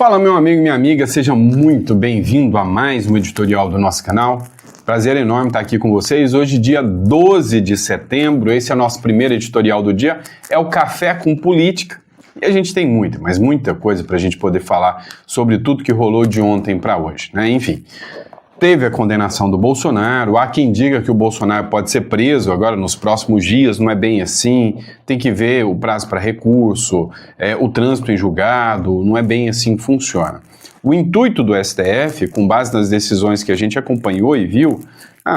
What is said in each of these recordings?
Fala, meu amigo e minha amiga, seja muito bem-vindo a mais um editorial do nosso canal. Prazer enorme estar aqui com vocês. Hoje, dia 12 de setembro, esse é o nosso primeiro editorial do dia, é o Café com Política. E a gente tem muita, mas muita coisa para a gente poder falar sobre tudo que rolou de ontem para hoje, né? Enfim, teve a condenação do Bolsonaro, há quem diga que o Bolsonaro pode ser preso agora nos próximos dias, não é bem assim, tem que ver o prazo para recurso, o trânsito em julgado, não é bem assim que funciona. O intuito do STF, com base nas decisões que a gente acompanhou e viu,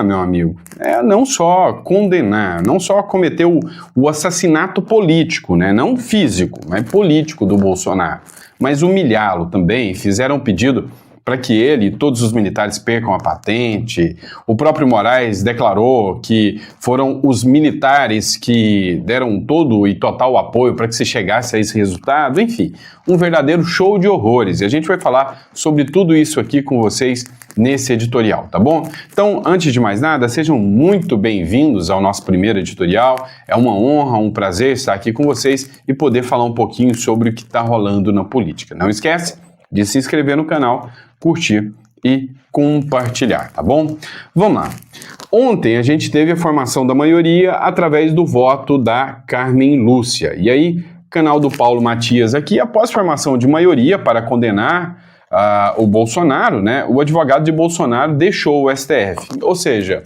meu amigo, é não só condenar, não só cometer o assassinato político, né, não físico, mas político do Bolsonaro, mas humilhá-lo também, fizeram um pedido para que ele e todos os militares percam a patente. O próprio Moraes declarou que foram os militares que deram todo e total apoio para que se chegasse a esse resultado. Enfim, um verdadeiro show de horrores. E a gente vai falar sobre tudo isso aqui com vocês nesse editorial, tá bom? Então, antes de mais nada, sejam muito bem-vindos ao nosso primeiro editorial. É uma honra, um prazer estar aqui com vocês e poder falar um pouquinho sobre o que está rolando na política. Não esquece de se inscrever no canal, curtir e compartilhar, tá bom? Vamos lá. Ontem a gente teve a formação da maioria através do voto da Carmen Lúcia. E aí, canal do Paulo Matias aqui, após formação de maioria para condenar o Bolsonaro, né? O advogado de Bolsonaro deixou o STF. Ou seja,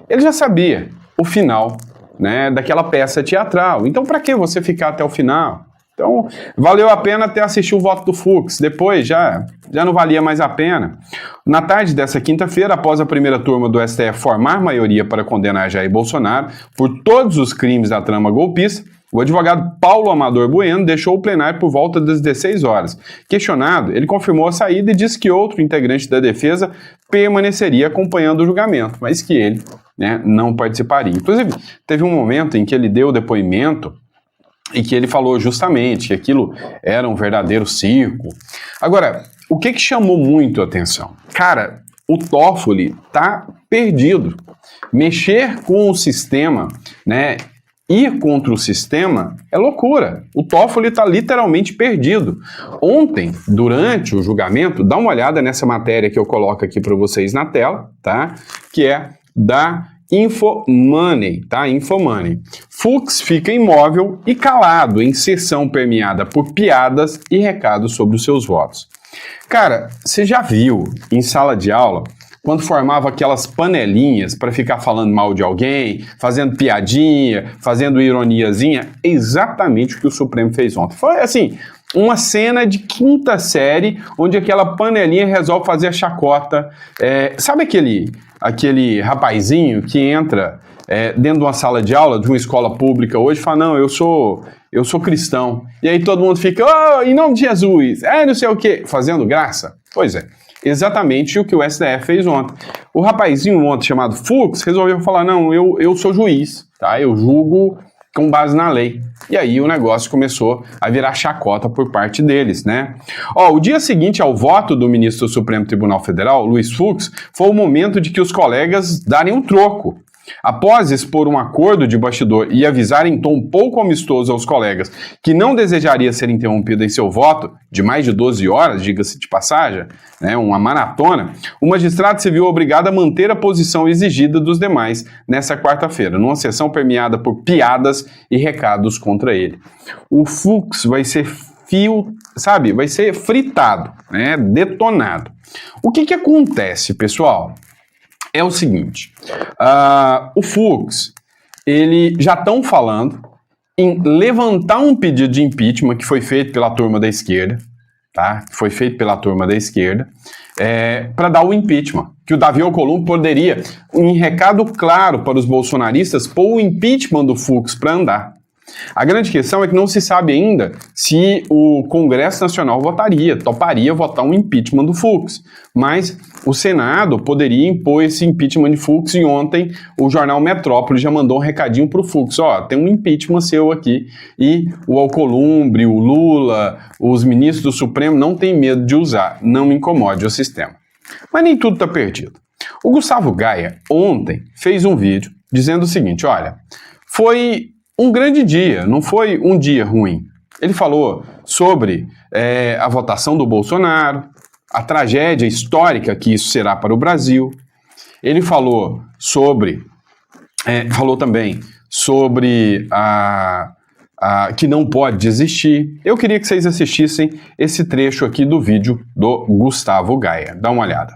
ele já sabia o final, né, daquela peça teatral. Então, para que você ficar até o final? Então, valeu a pena até assistir o voto do Fux, depois já não valia mais a pena. Na tarde dessa quinta-feira, após a primeira turma do STF formar maioria para condenar Jair Bolsonaro por todos os crimes da trama golpista, o advogado Paulo Amador Bueno deixou o plenário por volta das 16 horas. Questionado, ele confirmou a saída e disse que outro integrante da defesa permaneceria acompanhando o julgamento, mas que ele, né, não participaria. Inclusive, teve um momento em que ele deu o depoimento e que ele falou justamente que aquilo era um verdadeiro circo. Agora, o que chamou muito a atenção? Cara, o Toffoli tá perdido. Mexer com o sistema, né, ir contra o sistema é loucura. O Toffoli tá literalmente perdido. Ontem, durante o julgamento, dá uma olhada nessa matéria que eu coloco aqui para vocês na tela, tá? Que é da Infomoney, tá? Infomoney. Fux fica imóvel e calado em sessão permeada por piadas e recados sobre os seus votos. Cara, você já viu em sala de aula quando formava aquelas panelinhas para ficar falando mal de alguém, fazendo piadinha, fazendo ironiazinha? Exatamente o que o Supremo fez ontem. Foi assim, uma cena de quinta série onde aquela panelinha resolve fazer a chacota. Sabe aquele rapazinho que entra dentro de uma sala de aula de uma escola pública hoje e fala, não, eu sou cristão. E aí todo mundo fica, em nome de Jesus, não sei o quê, fazendo graça? Pois é, exatamente o que o STF fez ontem. O rapazinho ontem chamado Fux resolveu falar, não, eu sou juiz, tá? Eu julgo com base na lei. E aí o negócio começou a virar chacota por parte deles, né? O dia seguinte ao voto do ministro do Supremo Tribunal Federal, Luiz Fux, foi o momento de que os colegas darem um troco. Após expor um acordo de bastidor e avisar em tom pouco amistoso aos colegas que não desejaria ser interrompido em seu voto, de mais de 12 horas, diga-se de passagem, né, uma maratona, o magistrado se viu obrigado a manter a posição exigida dos demais nessa quarta-feira, numa sessão permeada por piadas e recados contra ele. O Fux vai ser vai ser fritado, né, detonado. O que acontece, pessoal? É o seguinte, o Fux, ele já estão falando em levantar um pedido de impeachment que foi feito pela turma da esquerda, tá? Foi feito pela turma da esquerda, para dar o impeachment, que o Davi Alcolumbre poderia, em recado claro para os bolsonaristas, pôr o impeachment do Fux para andar. A grande questão é que não se sabe ainda se o Congresso Nacional toparia votar um impeachment do Fux, mas o Senado poderia impor esse impeachment de Fux e ontem o jornal Metrópole já mandou um recadinho pro Fux, tem um impeachment seu aqui e o Alcolumbre, o Lula, os ministros do Supremo não têm medo de usar, não incomode o sistema. Mas nem tudo está perdido. O Gustavo Gaia ontem fez um vídeo dizendo o seguinte, olha, foi um grande dia, não foi um dia ruim. Ele falou sobre a votação do Bolsonaro, a tragédia histórica que isso será para o Brasil. Ele falou também sobre que não pode desistir. Eu queria que vocês assistissem esse trecho aqui do vídeo do Gustavo Gaia. Dá uma olhada.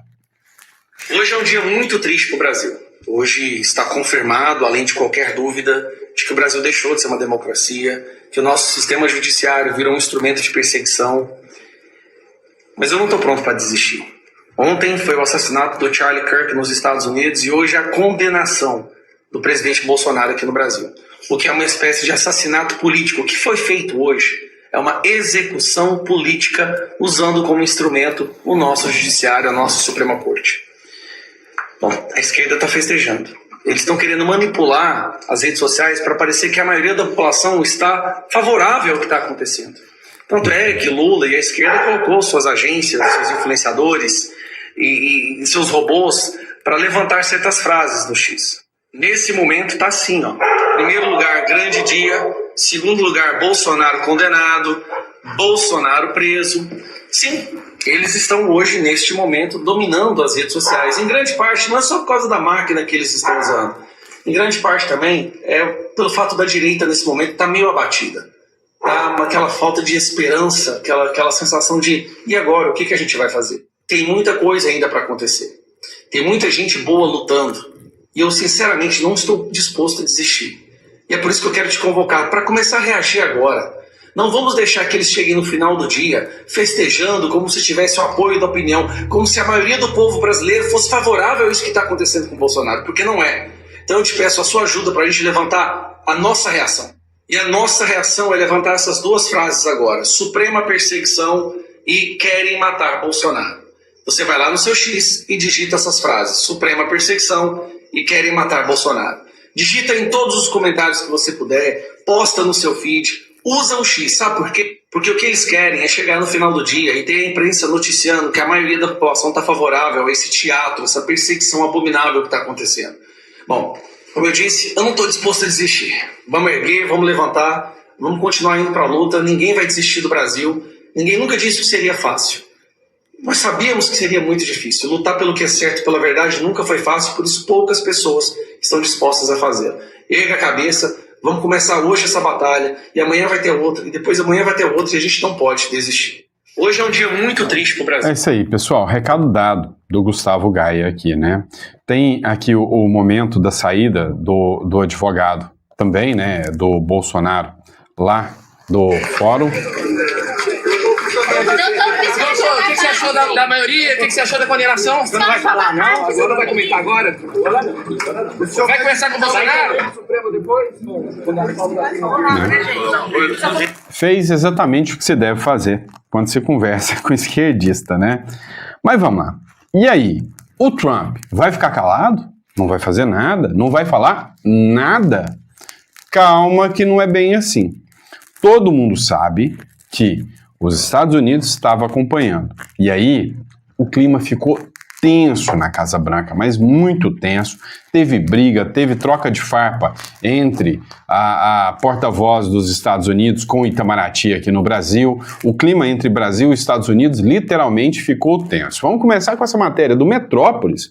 Hoje é um dia muito triste para o Brasil. Hoje está confirmado, além de qualquer dúvida, de que o Brasil deixou de ser uma democracia, que o nosso sistema judiciário virou um instrumento de perseguição. Mas eu não estou pronto para desistir. Ontem foi o assassinato do Charlie Kirk nos Estados Unidos e hoje a condenação do presidente Bolsonaro aqui no Brasil. O que é uma espécie de assassinato político. O que foi feito hoje é uma execução política usando como instrumento o nosso judiciário, a nossa Suprema Corte. Bom, a esquerda está festejando. Eles estão querendo manipular as redes sociais para parecer que a maioria da população está favorável ao que está acontecendo. Tanto é que Lula e a esquerda colocou suas agências, seus influenciadores e seus robôs para levantar certas frases no X. Nesse momento está assim, ó. Primeiro lugar, grande dia. Segundo lugar, Bolsonaro condenado. Bolsonaro preso. Sim, eles estão hoje, neste momento, dominando as redes sociais. Em grande parte, não é só por causa da máquina que eles estão usando. Em grande parte também é pelo fato da direita, nesse momento, estar meio abatida. Tá aquela falta de esperança, aquela sensação de e agora, o que a gente vai fazer? Tem muita coisa ainda para acontecer. Tem muita gente boa lutando. E eu, sinceramente, não estou disposto a desistir. E é por isso que eu quero te convocar para começar a reagir agora. Não vamos deixar que eles cheguem no final do dia festejando como se tivesse o apoio da opinião, como se a maioria do povo brasileiro fosse favorável a isso que está acontecendo com o Bolsonaro, porque não é. Então eu te peço a sua ajuda para a gente levantar a nossa reação. E a nossa reação é levantar essas duas frases agora: suprema perseguição e querem matar Bolsonaro. Você vai lá no seu X e digita essas frases: suprema perseguição e querem matar Bolsonaro. Digita em todos os comentários que você puder, posta no seu feed, usa o X, sabe por quê? Porque o que eles querem é chegar no final do dia e ter a imprensa noticiando que a maioria da população está favorável a esse teatro, essa perseguição abominável que está acontecendo. Bom, como eu disse, eu não estou disposto a desistir. Vamos erguer, vamos levantar, vamos continuar indo para a luta, ninguém vai desistir do Brasil, ninguém nunca disse que seria fácil. Nós sabíamos que seria muito difícil. Lutar pelo que é certo, pela verdade, nunca foi fácil, por isso poucas pessoas estão dispostas a fazer. Erga a cabeça, vamos começar hoje essa batalha, e amanhã vai ter outra, e depois amanhã vai ter outra, e a gente não pode desistir. Hoje é um dia muito triste para o Brasil. É isso aí, pessoal. Recado dado do Gustavo Gaia aqui, né? Tem aqui o momento da saída do advogado também, né? Do Bolsonaro, lá do fórum. O que você achou da maioria? O que você achou da condenação? Você não vai falar, não? Você não vai comentar agora? Você vai conversar com o Bolsonaro? Fez exatamente o que se deve fazer quando se conversa com esquerdista, né? Mas vamos lá. E aí? O Trump vai ficar calado? Não vai fazer nada? Não vai falar nada? Calma que não é bem assim. Todo mundo sabe que os Estados Unidos estavam acompanhando. E aí, o clima ficou tenso na Casa Branca, mas muito tenso. Teve briga, teve troca de farpa entre a porta-voz dos Estados Unidos com Itamaraty aqui no Brasil. O clima entre Brasil e Estados Unidos literalmente ficou tenso. Vamos começar com essa matéria do Metrópolis.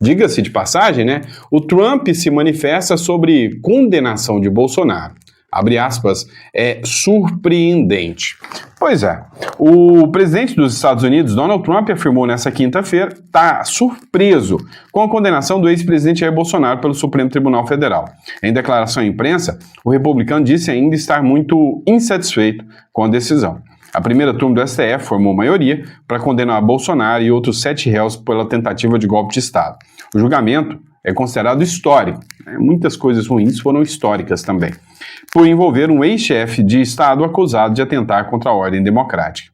Diga-se de passagem, né? O Trump se manifesta sobre condenação de Bolsonaro. Abre aspas, é surpreendente. Pois é, o presidente dos Estados Unidos, Donald Trump, afirmou nessa quinta-feira está surpreso com a condenação do ex-presidente Jair Bolsonaro pelo Supremo Tribunal Federal. Em declaração à imprensa, o republicano disse ainda estar muito insatisfeito com a decisão. A primeira turma do STF formou maioria para condenar Bolsonaro e outros 7 réus pela tentativa de golpe de Estado. O julgamento é considerado histórico. Muitas coisas ruins foram históricas também, por envolver um ex-chefe de Estado acusado de atentar contra a ordem democrática.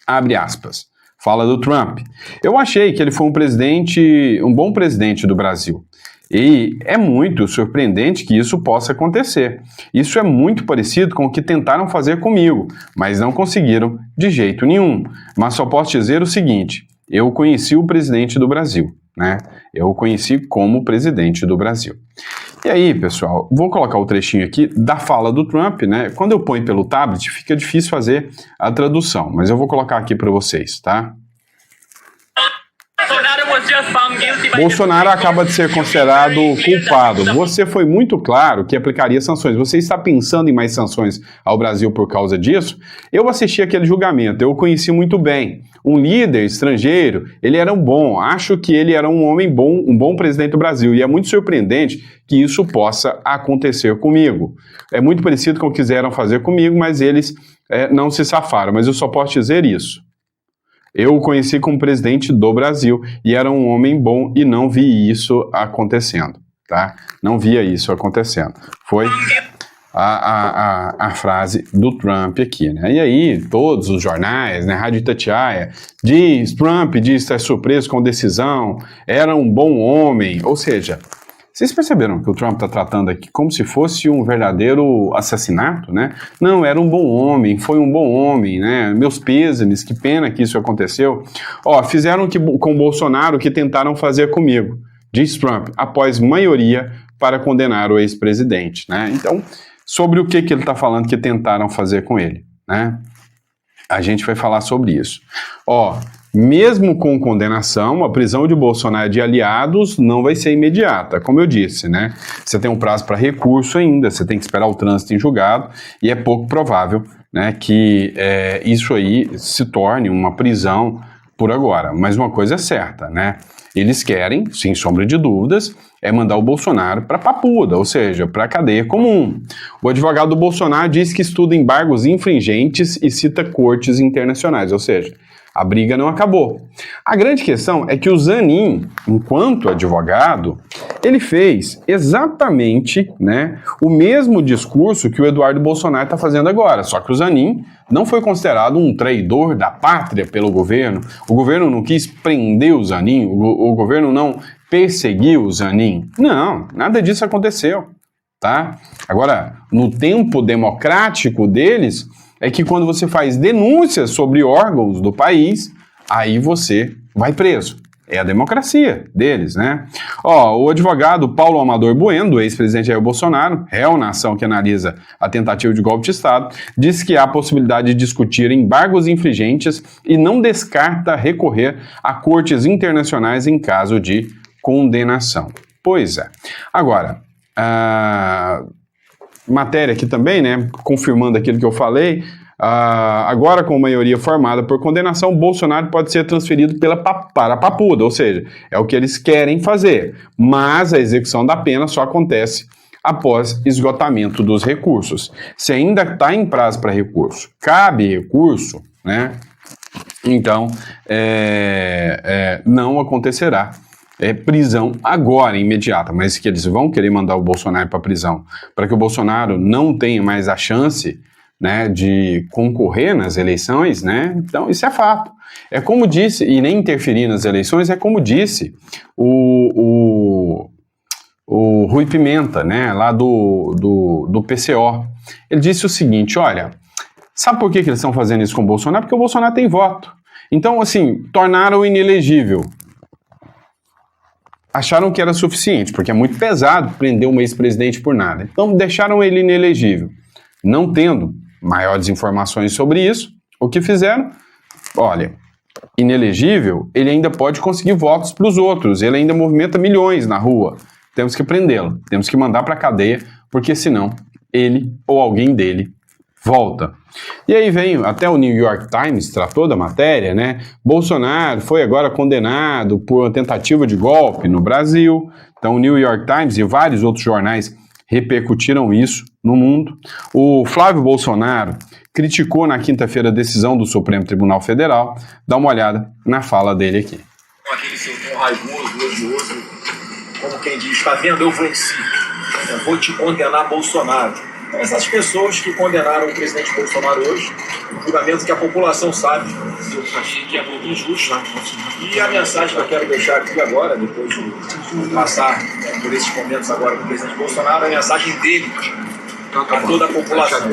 Abre aspas. Fala do Trump. Eu achei que ele foi um bom presidente do Brasil. E é muito surpreendente que isso possa acontecer. Isso é muito parecido com o que tentaram fazer comigo, mas não conseguiram de jeito nenhum. Mas só posso dizer o seguinte, eu conheci o presidente do Brasil, né? Eu o conheci como presidente do Brasil. E aí, pessoal, vou colocar o trechinho aqui da fala do Trump, né? Quando eu ponho pelo tablet, fica difícil fazer a tradução, mas eu vou colocar aqui para vocês, tá? Bolsonaro acaba de ser considerado culpado. Você foi muito claro que aplicaria sanções. Você está pensando em mais sanções ao Brasil por causa disso? Eu assisti aquele julgamento, eu o conheci muito bem. Um líder estrangeiro, ele era acho que ele era um homem bom, um bom presidente do Brasil. E é muito surpreendente que isso possa acontecer comigo. É muito parecido com o que quiseram fazer comigo, mas eles não se safaram. Mas eu só posso dizer isso. Eu o conheci como presidente do Brasil e era um homem bom e não vi isso acontecendo, tá? Não via isso acontecendo. Foi a frase do Trump aqui, né? E aí, todos os jornais, né? Rádio Itatiaia, Trump diz estar surpreso com a decisão, era um bom homem, ou seja... Vocês perceberam que o Trump está tratando aqui como se fosse um verdadeiro assassinato, né? Não, era um bom homem, foi um bom homem, né? Meus pêsames, que pena que isso aconteceu. Fizeram com o Bolsonaro o que tentaram fazer comigo, diz Trump, após maioria para condenar o ex-presidente, né? Então, sobre o que ele está falando que tentaram fazer com ele, né? A gente vai falar sobre isso. Mesmo com condenação, a prisão de Bolsonaro e de aliados não vai ser imediata, como eu disse, né? Você tem um prazo para recurso ainda, você tem que esperar o trânsito em julgado, e é pouco provável, né, que isso aí se torne uma prisão por agora. Mas uma coisa é certa, né? Eles querem, sem sombra de dúvidas, mandar o Bolsonaro para Papuda, ou seja, para a cadeia comum. O advogado do Bolsonaro diz que estuda embargos infringentes e cita cortes internacionais, ou seja, a briga não acabou. A grande questão é que o Zanin, enquanto advogado, ele fez exatamente, né, o mesmo discurso que o Eduardo Bolsonaro está fazendo agora, só que o Zanin não foi considerado um traidor da pátria pelo governo. O governo não quis prender o Zanin, o governo não perseguiu o Zanin. Não, nada disso aconteceu, tá? Agora, no tempo democrático deles, é que quando você faz denúncias sobre órgãos do país, aí você vai preso. É a democracia deles, né? O advogado Paulo Amador Bueno, do ex-presidente Jair Bolsonaro, réu na ação que analisa a tentativa de golpe de Estado, diz que há a possibilidade de discutir embargos infringentes e não descarta recorrer a cortes internacionais em caso de condenação. Pois é. Agora, matéria aqui também, né, confirmando aquilo que eu falei, agora com maioria formada por condenação, Bolsonaro pode ser transferido para a Papuda, ou seja, é o que eles querem fazer, mas a execução da pena só acontece após esgotamento dos recursos. Se ainda está em prazo para recurso, cabe recurso, né, então não acontecerá prisão agora, imediata, mas que eles vão querer mandar o Bolsonaro para a prisão, para que o Bolsonaro não tenha mais a chance, né, de concorrer nas eleições, né? Então isso é fato. É como disse, e nem interferir nas eleições, é como disse o Rui Pimenta, né, lá do PCO. Ele disse o seguinte, olha, sabe por que eles estão fazendo isso com o Bolsonaro? Porque o Bolsonaro tem voto. Então, assim, tornaram inelegível. Acharam que era suficiente, porque é muito pesado prender um ex-presidente por nada. Então deixaram ele inelegível. Não tendo maiores informações sobre isso, o que fizeram? Olha, inelegível, ele ainda pode conseguir votos para os outros, ele ainda movimenta milhões na rua. Temos que prendê-lo, temos que mandar para a cadeia, porque senão ele ou alguém dele volta. E aí vem, até o New York Times tratou da matéria, né? Bolsonaro foi agora condenado por uma tentativa de golpe no Brasil. Então o New York Times e vários outros jornais repercutiram isso no mundo. O Flávio Bolsonaro criticou na quinta-feira a decisão do Supremo Tribunal Federal. Dá uma olhada na fala dele aqui. Aquele seu tom raivoso, odioso, como quem diz, está vendo, eu venci. Eu vou te condenar, Bolsonaro. Então, essas pessoas que condenaram o presidente Bolsonaro hoje, um julgamento que a população sabe, eu achei que é muito injusto. E a mensagem que eu quero deixar aqui agora, depois de passar por esses momentos agora com o presidente Bolsonaro, a mensagem dele a toda a população.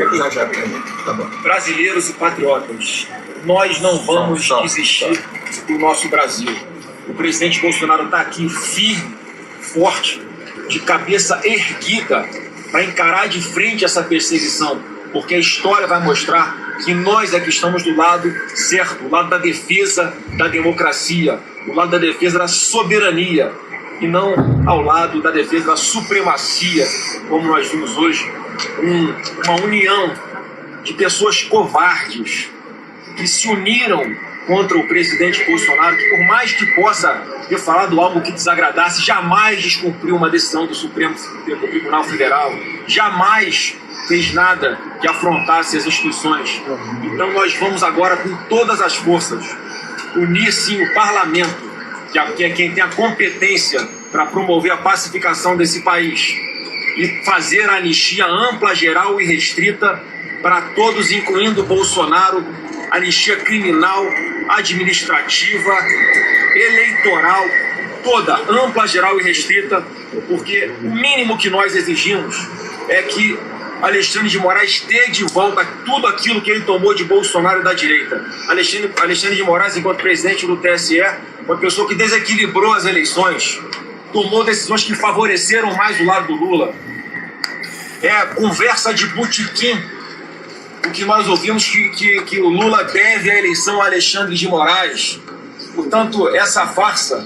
Brasileiros e patriotas, nós não vamos desistir do nosso Brasil. O presidente Bolsonaro está aqui firme, forte, de cabeça erguida para encarar de frente essa perseguição, porque a história vai mostrar que nós é que estamos do lado certo, do lado da defesa da democracia, do lado da defesa da soberania, e não ao lado da defesa da supremacia, como nós vimos hoje, uma união de pessoas covardes que se uniram contra o presidente Bolsonaro, que por mais que possa ter falado algo que desagradasse, jamais descumpriu uma decisão do Supremo Tribunal Federal, jamais fez nada que afrontasse as instituições. Então nós vamos agora com todas as forças unir sim o parlamento, que é quem tem a competência para promover a pacificação desse país, e fazer a anistia ampla, geral e restrita para todos, incluindo Bolsonaro, anistia criminal, administrativa, eleitoral, toda, ampla, geral e restrita, porque o mínimo que nós exigimos é que Alexandre de Moraes dê de volta tudo aquilo que ele tomou de Bolsonaro e da direita. Alexandre de Moraes, enquanto presidente do TSE, uma pessoa que desequilibrou as eleições, tomou decisões que favoreceram mais o lado do Lula. É conversa de botequim o que nós ouvimos que o Lula deve a eleição a Alexandre de Moraes. Portanto, essa farsa,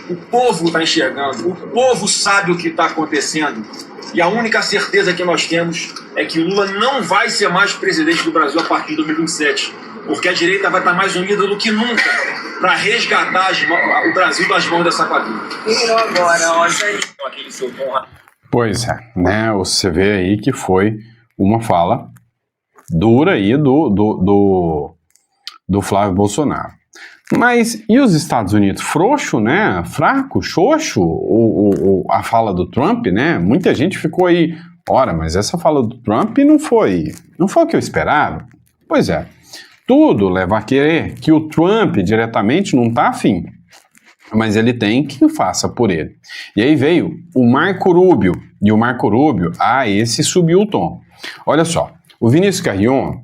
o povo está enxergando, o povo sabe o que está acontecendo. E a única certeza que nós temos é que o Lula não vai ser mais presidente do Brasil a partir de 2027, porque a direita vai estar mais unida do que nunca para resgatar o Brasil das mãos dessa quadrilha. Pois é, né? Você vê aí que foi uma fala dura aí do Flávio Bolsonaro. Mas e os Estados Unidos? Frouxo, né? Fraco, xoxo, a fala do Trump, né? Muita gente ficou aí, ora, mas essa fala do Trump não foi o que eu esperava. Pois é, tudo leva a querer que o Trump diretamente não tá afim, mas ele tem que faça por ele. E aí veio o Marco Rubio, e o Marco Rubio, esse subiu o tom. Olha só, o Vinícius Carrion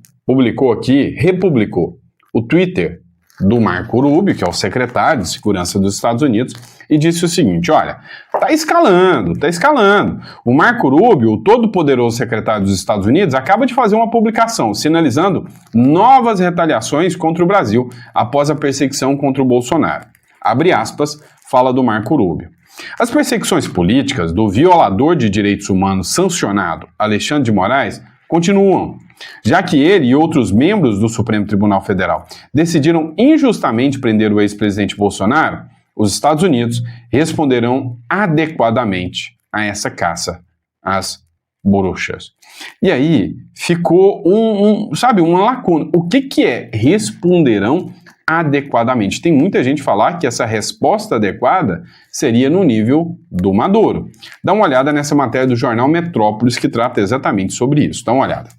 republicou o Twitter do Marco Rubio, que é o secretário de Segurança dos Estados Unidos, e disse o seguinte, olha, tá escalando. O Marco Rubio, o todo-poderoso secretário dos Estados Unidos, acaba de fazer uma publicação sinalizando novas retaliações contra o Brasil após a perseguição contra o Bolsonaro. Abre aspas, fala do Marco Rubio. As perseguições políticas do violador de direitos humanos sancionado Alexandre de Moraes continuam, já que ele e outros membros do Supremo Tribunal Federal decidiram injustamente prender o ex-presidente Bolsonaro, os Estados Unidos responderão adequadamente a essa caça às bruxas. E aí ficou uma lacuna. O que é responderão adequadamente? Tem muita gente falar que essa resposta adequada seria no nível do Maduro. Dá uma olhada nessa matéria do jornal Metrópolis que trata exatamente sobre isso. Dá uma olhada.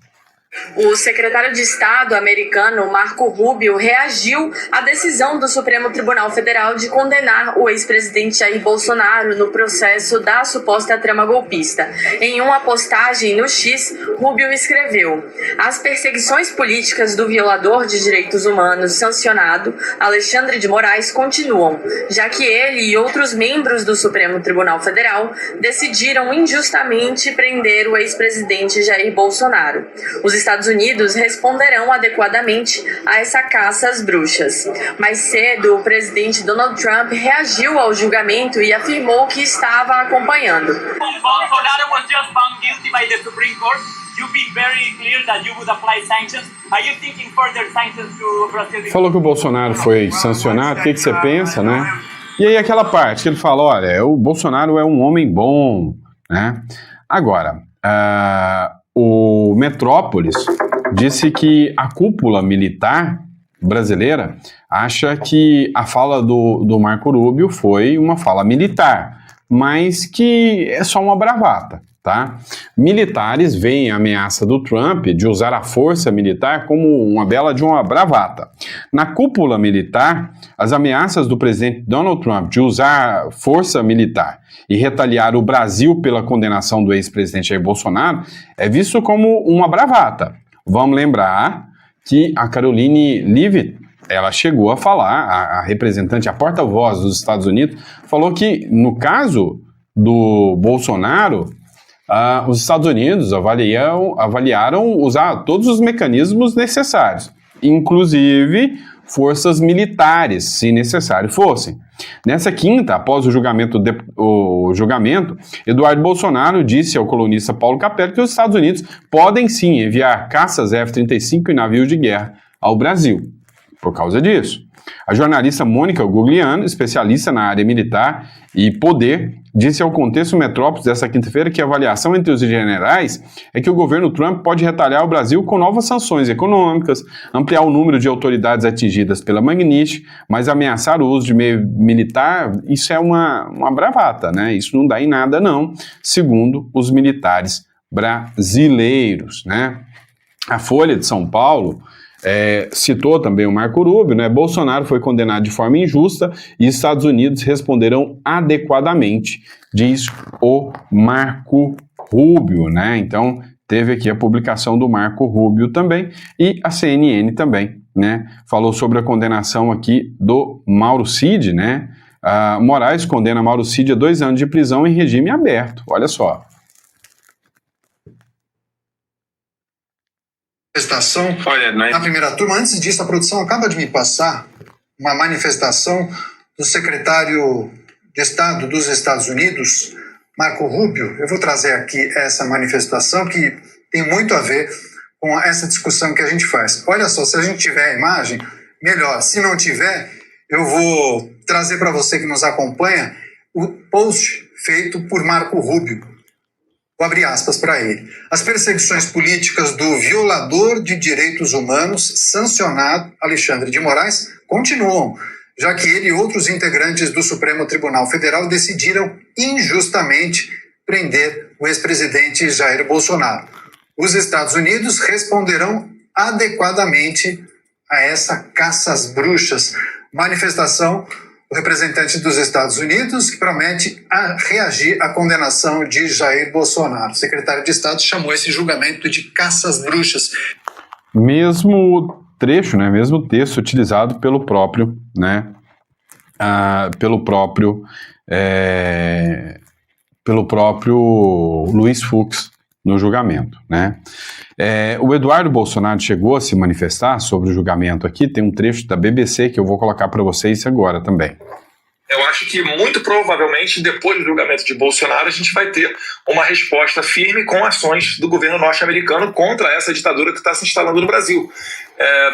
O secretário de Estado americano Marco Rubio reagiu à decisão do Supremo Tribunal Federal de condenar o ex-presidente Jair Bolsonaro no processo da suposta trama golpista. Em uma postagem no X, Rubio escreveu: as perseguições políticas do violador de direitos humanos sancionado Alexandre de Moraes continuam, já que ele e outros membros do Supremo Tribunal Federal decidiram injustamente prender o ex-presidente Jair Bolsonaro. Os Estados Unidos responderão adequadamente a essa caça às bruxas. Mais cedo, o presidente Donald Trump reagiu ao julgamento e afirmou que estava acompanhando. Bolsonaro was just found guilty by the Supreme Court. You've been very clear that you would apply sanctions. Are you thinking further sanctions to Brazil? Falou que o Bolsonaro foi sancionado. O que você pensa, né? E aí aquela parte que ele fala, olha, o Bolsonaro é um homem bom, né? Agora, o Metrópolis disse que a cúpula militar brasileira acha que a fala do Marco Rubio foi uma fala militar, mas que é só uma bravata, tá? Militares veem a ameaça do Trump de usar a força militar como uma bela de uma bravata. Na cúpula militar, as ameaças do presidente Donald Trump de usar força militar e retaliar o Brasil pela condenação do ex-presidente Jair Bolsonaro é visto como uma bravata. Vamos lembrar que a Caroline Leavitt, ela chegou a falar, a representante, a porta-voz dos Estados Unidos, falou que no caso do Bolsonaro, os Estados Unidos avaliaram usar todos os mecanismos necessários, inclusive forças militares, se necessário fossem. Nessa quinta, após o julgamento, Eduardo Bolsonaro disse ao colunista Paulo Capello que os Estados Unidos podem sim enviar caças F-35 e navios de guerra ao Brasil, por causa disso. A jornalista Mônica Gugliano, especialista na área militar e poder, disse ao Contexto Metrópolis desta quinta-feira que a avaliação entre os generais é que o governo Trump pode retalhar o Brasil com novas sanções econômicas, ampliar o número de autoridades atingidas pela Magnitsky, mas ameaçar o uso de meio militar, isso é uma bravata, né? Isso não dá em nada, não, segundo os militares brasileiros, né? A Folha de São Paulo citou também o Marco Rubio, né? Bolsonaro foi condenado de forma injusta e Estados Unidos responderão adequadamente, diz o Marco Rubio, né? Então, teve aqui a publicação do Marco Rubio também e a CNN também, né? Falou sobre a condenação aqui do Mauro Cid, né? Moraes condena Mauro Cid a 2 anos de prisão em regime aberto, olha só. Manifestação na primeira turma. Antes disso, a produção acaba de me passar uma manifestação do secretário de Estado dos Estados Unidos, Marco Rubio. Eu vou trazer aqui essa manifestação que tem muito a ver com essa discussão que a gente faz. Olha só, se a gente tiver a imagem, melhor. Se não tiver, eu vou trazer para você que nos acompanha o post feito por Marco Rubio. Vou abrir aspas para ele. As perseguições políticas do violador de direitos humanos, sancionado Alexandre de Moraes, continuam, já que ele e outros integrantes do Supremo Tribunal Federal decidiram injustamente prender o ex-presidente Jair Bolsonaro. Os Estados Unidos responderão adequadamente a essa caça às bruxas. Manifestação o representante dos Estados Unidos, que promete reagir à condenação de Jair Bolsonaro. O secretário de Estado chamou esse julgamento de caça às bruxas. Mesmo trecho, né, mesmo texto utilizado pelo próprio, né, pelo próprio Luiz Fux no julgamento, né. O Eduardo Bolsonaro chegou a se manifestar sobre o julgamento aqui, tem um trecho da BBC que eu vou colocar para vocês agora também. Eu acho que muito provavelmente depois do julgamento de Bolsonaro a gente vai ter uma resposta firme com ações do governo norte-americano contra essa ditadura que está se instalando no Brasil.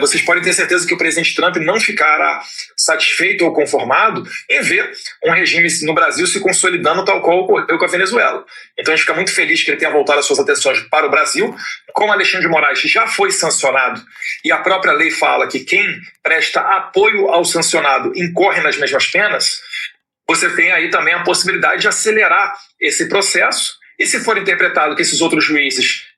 Vocês podem ter certeza que o presidente Trump não ficará satisfeito ou conformado em ver um regime no Brasil se consolidando tal qual ocorreu com a Venezuela. Então a gente fica muito feliz que ele tenha voltado as suas atenções para o Brasil. Como Alexandre de Moraes já foi sancionado e a própria lei fala que quem presta apoio ao sancionado incorre nas mesmas penas, você tem aí também a possibilidade de acelerar esse processo e se for interpretado que esses outros juízes,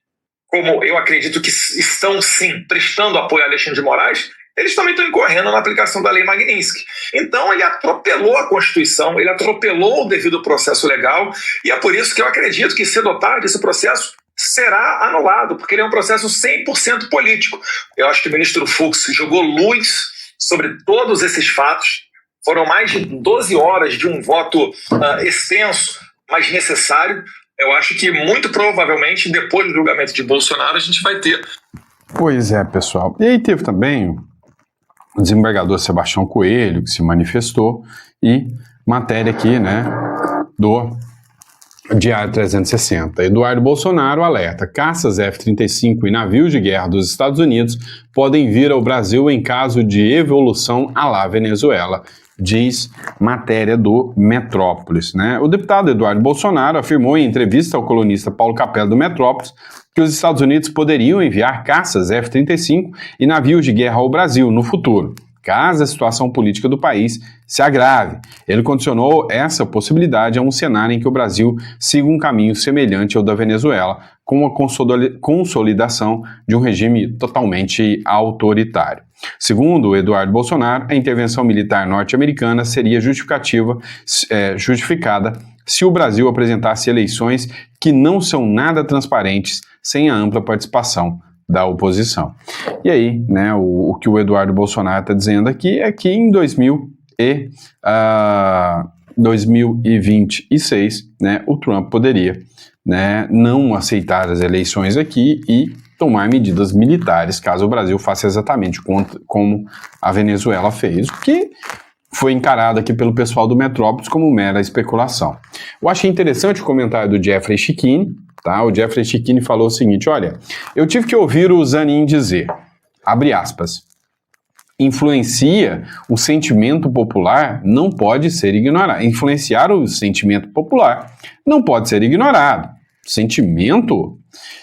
como eu acredito que estão sim prestando apoio a Alexandre de Moraes, eles também estão incorrendo na aplicação da lei Magnitsky. Então ele atropelou a Constituição, ele atropelou o devido processo legal e é por isso que eu acredito que cedo ou tarde esse processo será anulado, porque ele é um processo 100% político. Eu acho que o ministro Fux jogou luz sobre todos esses fatos. Foram mais de 12 horas de um voto extenso, mas necessário. Eu acho que, muito provavelmente, depois do julgamento de Bolsonaro, a gente vai ter. Pois é, pessoal. E aí teve também o desembargador Sebastião Coelho, que se manifestou, e matéria aqui, né, do Diário 360. Eduardo Bolsonaro alerta: caças F-35 e navios de guerra dos Estados Unidos podem vir ao Brasil em caso de evolução à la Venezuela, diz matéria do Metrópolis, né? O deputado Eduardo Bolsonaro afirmou em entrevista ao colunista Paulo Capello do Metrópolis que os Estados Unidos poderiam enviar caças F-35 e navios de guerra ao Brasil no futuro, caso a situação política do país se agrave. Ele condicionou essa possibilidade a um cenário em que o Brasil siga um caminho semelhante ao da Venezuela, com a consolidação de um regime totalmente autoritário. Segundo Eduardo Bolsonaro, a intervenção militar norte-americana seria justificada se o Brasil apresentasse eleições que não são nada transparentes sem a ampla participação da oposição. E aí, né, o que o Eduardo Bolsonaro está dizendo aqui é que em 2000 e 2026, né, o Trump poderia, né, não aceitar as eleições aqui e tomar medidas militares, caso o Brasil faça exatamente como a Venezuela fez, o que foi encarado aqui pelo pessoal do Metrópolis como mera especulação. Eu achei interessante o comentário do Jeffrey Schickini, tá? O Jeffrey Schickini falou o seguinte, olha, eu tive que ouvir o Zanin dizer, abre aspas, influencia o sentimento popular não pode ser ignorado. Influenciar o sentimento popular não pode ser ignorado. Sentimento?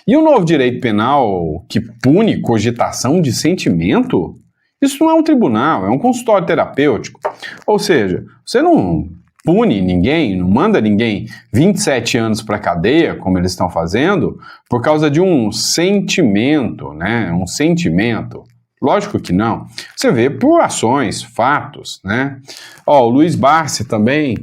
E o novo direito penal que pune cogitação de sentimento? Isso não é um tribunal, é um consultório terapêutico. Ou seja, você não pune ninguém, não manda ninguém 27 anos para a cadeia, como eles estão fazendo, por causa de um sentimento, né? Um sentimento. Lógico que não. Você vê por ações, fatos, né? Ó, o Luiz Barsi também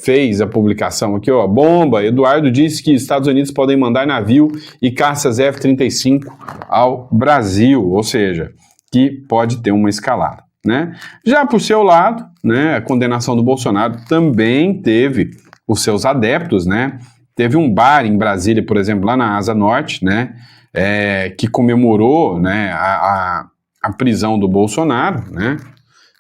fez a publicação aqui, ó, bomba, Eduardo disse que Estados Unidos podem mandar navio e caças F-35 ao Brasil, ou seja, que pode ter uma escalada, né? Já por seu lado, né, a condenação do Bolsonaro também teve os seus adeptos, né? Teve um bar em Brasília, por exemplo, lá na Asa Norte, né, que comemorou, né, a prisão do Bolsonaro, né?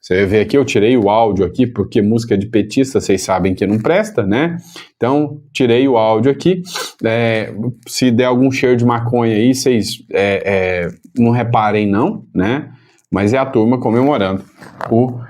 Você vê aqui, eu tirei o áudio aqui, porque música de petista, vocês sabem que não presta, né? Então, tirei o áudio aqui. Se der algum cheiro de maconha aí, vocês não reparem não, né? Mas é a turma comemorando o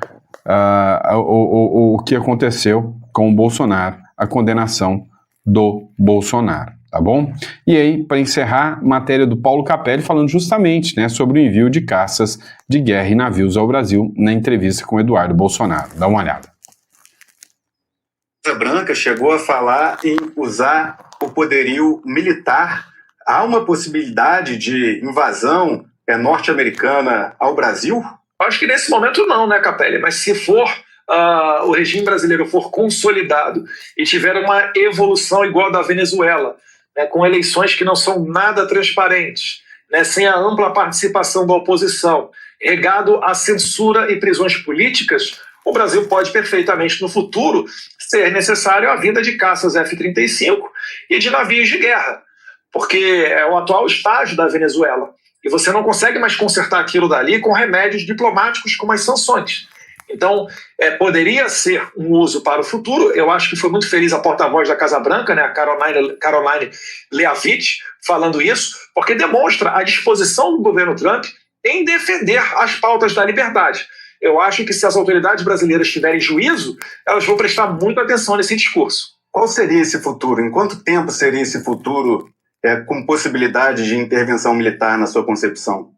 que aconteceu com o Bolsonaro, a condenação do Bolsonaro, tá bom? E aí, para encerrar, matéria do Paulo Capelli falando justamente, né, sobre o envio de caças de guerra e navios ao Brasil na entrevista com Eduardo Bolsonaro. Dá uma olhada. A Casa Branca chegou a falar em usar o poderio militar. Há uma possibilidade de invasão norte-americana ao Brasil? Acho que nesse momento não, né, Capelli? Mas se for o regime brasileiro for consolidado e tiver uma evolução igual a da Venezuela, né, com eleições que não são nada transparentes, né, sem a ampla participação da oposição, regado à censura e prisões políticas, o Brasil pode perfeitamente no futuro ser necessário a vinda de caças F-35 e de navios de guerra, porque é o atual estágio da Venezuela. E você não consegue mais consertar aquilo dali com remédios diplomáticos como as sanções. Então, poderia ser um uso para o futuro. Eu acho que foi muito feliz a porta-voz da Casa Branca, né, a Caroline Leavitt, falando isso, porque demonstra a disposição do governo Trump em defender as pautas da liberdade. Eu acho que se as autoridades brasileiras tiverem juízo, elas vão prestar muita atenção nesse discurso. Qual seria esse futuro? Em quanto tempo seria esse futuro com possibilidade de intervenção militar na sua concepção?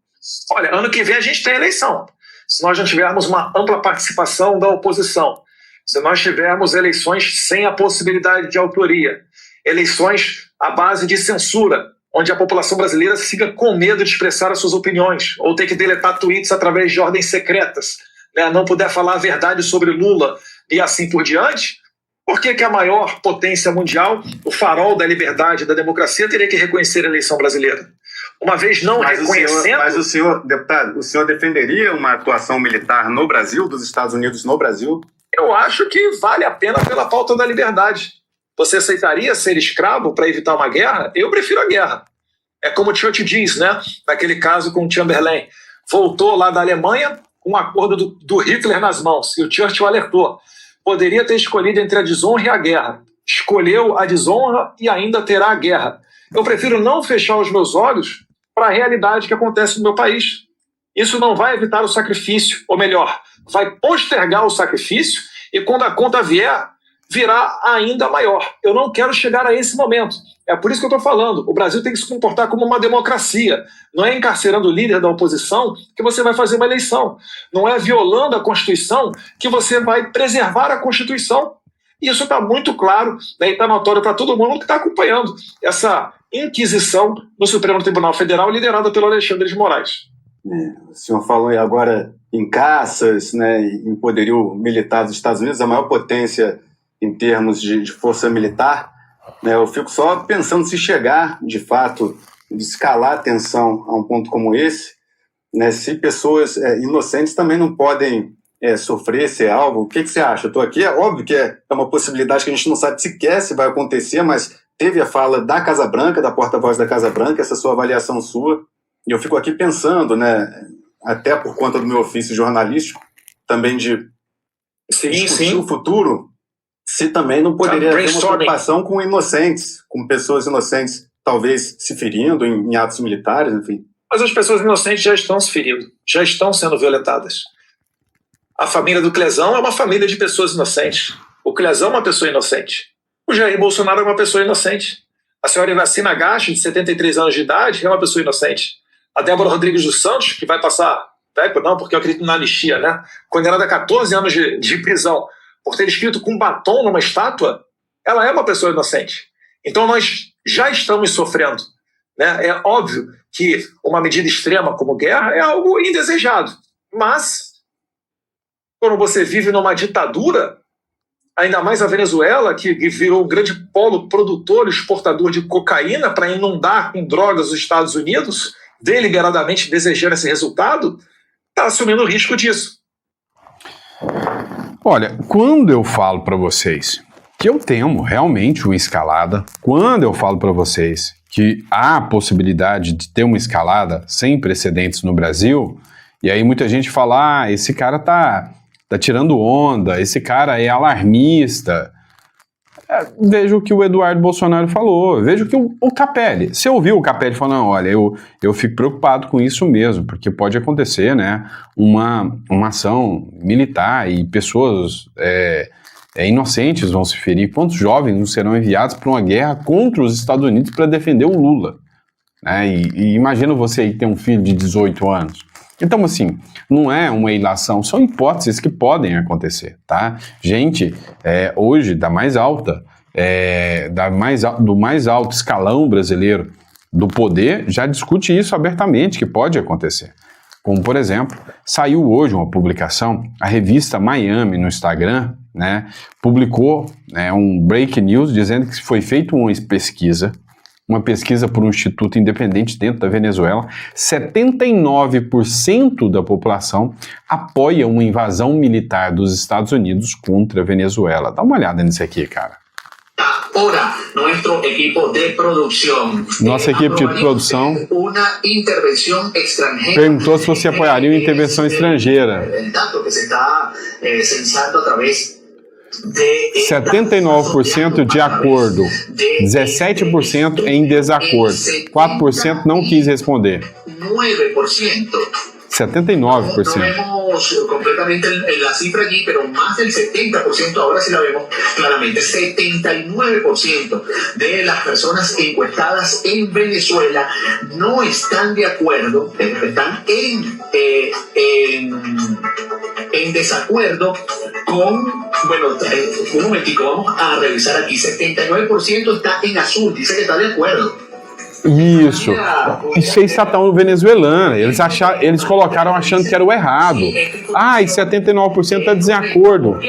Olha, ano que vem a gente tem eleição. Se nós não tivermos uma ampla participação da oposição, se nós tivermos eleições sem a possibilidade de autoria, eleições à base de censura, onde a população brasileira fica com medo de expressar as suas opiniões, ou ter que deletar tweets através de ordens secretas, né, não puder falar a verdade sobre Lula e assim por diante, por que a maior potência mundial, o farol da liberdade e da democracia, teria que reconhecer a eleição brasileira? Uma vez não reconhecendo... Mas o senhor, deputado, o senhor defenderia uma atuação militar no Brasil, dos Estados Unidos no Brasil? Eu acho que vale a pena pela pauta da liberdade. Você aceitaria ser escravo para evitar uma guerra? Eu prefiro a guerra. É como o Churchill diz, né? Naquele caso com o Chamberlain. Voltou lá da Alemanha com um acordo do Hitler nas mãos. E o Churchill alertou. Poderia ter escolhido entre a desonra e a guerra. Escolheu a desonra e ainda terá a guerra. Eu prefiro não fechar os meus olhos para a realidade que acontece no meu país. Isso não vai evitar o sacrifício, ou melhor, vai postergar o sacrifício e quando a conta vier, virá ainda maior. Eu não quero chegar a esse momento. É por isso que eu estou falando. O Brasil tem que se comportar como uma democracia. Não é encarcerando o líder da oposição que você vai fazer uma eleição. Não é violando a Constituição que você vai preservar a Constituição. Isso está muito claro, né, e está notório para todo mundo que está acompanhando essa inquisição no Supremo Tribunal Federal liderada pelo Alexandre de Moraes. O senhor falou agora em caças, né, em poderio militar dos Estados Unidos, a maior potência em termos de força militar. Né, eu fico só pensando se chegar, de fato, de escalar a tensão a um ponto como esse, né, se pessoas inocentes também não podem sofrer, ser alvo? O que você acha? Eu estou aqui, é óbvio que é uma possibilidade que a gente não sabe sequer se vai acontecer, mas teve a fala da Casa Branca, da porta-voz da Casa Branca, essa sua avaliação sua, e eu fico aqui pensando, né, até por conta do meu ofício jornalístico, também de discutir o futuro, se também não poderia haver uma preocupação com inocentes, com pessoas inocentes, talvez se ferindo em atos militares, enfim. Mas as pessoas inocentes já estão se ferindo, já estão sendo violentadas. A família do Clezão é uma família de pessoas inocentes. O Clezão é uma pessoa inocente. O Jair Bolsonaro é uma pessoa inocente. A senhora Iracina Gacho, de 73 anos de idade, é uma pessoa inocente. A Débora Rodrigues dos Santos, que vai passar, não, porque eu acredito na anistia, né? Condenada a 14 anos de prisão por ter escrito com batom numa estátua, ela é uma pessoa inocente. Então nós já estamos sofrendo, né? É óbvio que uma medida extrema como guerra é algo indesejado. Mas, quando você vive numa ditadura, ainda mais a Venezuela, que virou um grande polo produtor e exportador de cocaína para inundar com drogas os Estados Unidos, deliberadamente desejando esse resultado, está assumindo o risco disso. Olha, quando eu falo para vocês que eu temo realmente uma escalada, quando eu falo para vocês que há a possibilidade de ter uma escalada sem precedentes no Brasil, e aí muita gente fala, esse cara tá tirando onda, esse cara é alarmista. Veja o que o Eduardo Bolsonaro falou, veja o que o Capelli, você ouviu o Capelli falando, olha, eu fico preocupado com isso mesmo, porque pode acontecer, né, uma ação militar e pessoas inocentes vão se ferir, quantos jovens não serão enviados para uma guerra contra os Estados Unidos para defender o Lula, né, e imagina você aí ter um filho de 18 anos. Então, assim, não é uma ilação, são hipóteses que podem acontecer, tá? Gente, hoje, do mais alto escalão brasileiro do poder, já discute isso abertamente, que pode acontecer. Como, por exemplo, saiu hoje uma publicação, a revista Miami no Instagram, né, publicou um break news dizendo que foi feita uma pesquisa por um instituto independente dentro da Venezuela, 79% da população apoia uma invasão militar dos Estados Unidos contra a Venezuela. Dá uma olhada nisso aqui, cara. Nossa equipe de produção perguntou se você apoiaria uma intervenção estrangeira. 79% de acordo, 17% em desacordo, 4% não quis responder. 79%. No vemos completamente la cifra allí, pero más del 70%, ahora sí la vemos claramente, 79% de las personas encuestadas en Venezuela no están de acuerdo, están en desacuerdo con, un momentico, vamos a revisar aquí, 79% está en azul, dice que está de acuerdo. Isso é estatal venezuelana. Eles colocaram achando que era o errado. E 79% está de acordo.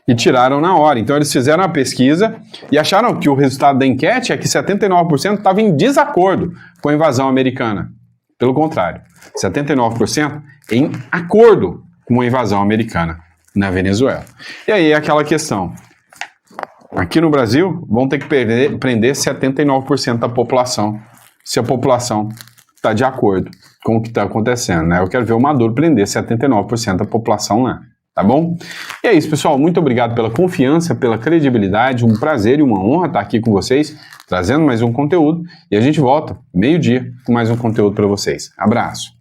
E tiraram na hora. Então eles fizeram a pesquisa e acharam que o resultado da enquete é que 79% estava em desacordo com a invasão americana. Pelo contrário, 79% em acordo com a invasão americana na Venezuela. E aí é aquela questão. Aqui no Brasil, vão ter que prender 79% da população, se a população está de acordo com o que está acontecendo, né? Eu quero ver o Maduro prender 79% da população lá, tá bom? E é isso, pessoal. Muito obrigado pela confiança, pela credibilidade. Um prazer e uma honra estar aqui com vocês, trazendo mais um conteúdo. E a gente volta, meio-dia, com mais um conteúdo para vocês. Abraço!